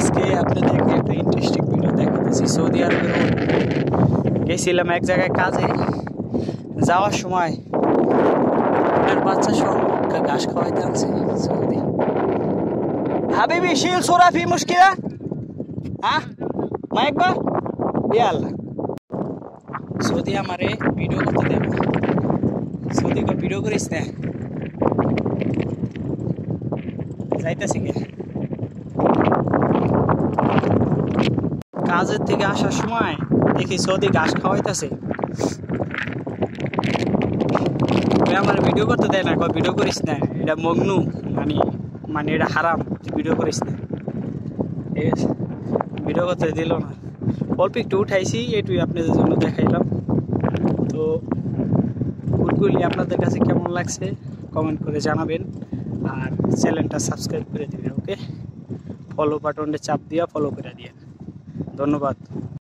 আজকে আপনাদেরকে একটা ইন্টারেস্টিং ভিডিও দেখাতেছি। সৌদি আরবে গেছিলাম এক জায়গায় কাজে, যাওয়ার সময় আপনার বাচ্চা সহ ঘাস খাওয়াইতে আনছে সৌদি। হাবিবি শিল সোরাফি মুশকিলা হ্যাঁ মা একবার আল্লাহ সৌদি আমারে ভিডিও করতে দেবে। সৌদি কো ভিডিও করিস না, যাইতেছি গে। কাজের থেকে আসার সময় দেখি সৌদি ঘাস খাওয়াইতেছে, আমার ভিডিও করতে দেয় না, ভিডিও করিস না, এটা মগ্নু মানে এটা হারাম, ভিডিও করিস না। ঠিক আছে, ভিডিও করতে দিল না। অল্প একটু উঠাইছি, এটুই আপনাদের জন্য দেখাইলাম। তো উটগুলি আপনাদের কাছে কেমন লাগছে কমেন্ট করে জানাবেন, আর চ্যানেলটা সাবস্ক্রাইব করে দিবেন। ওকে, ফলো বাটনটা চাপ দিয়া ফলো করে দিয়ে। ধন্যবাদ।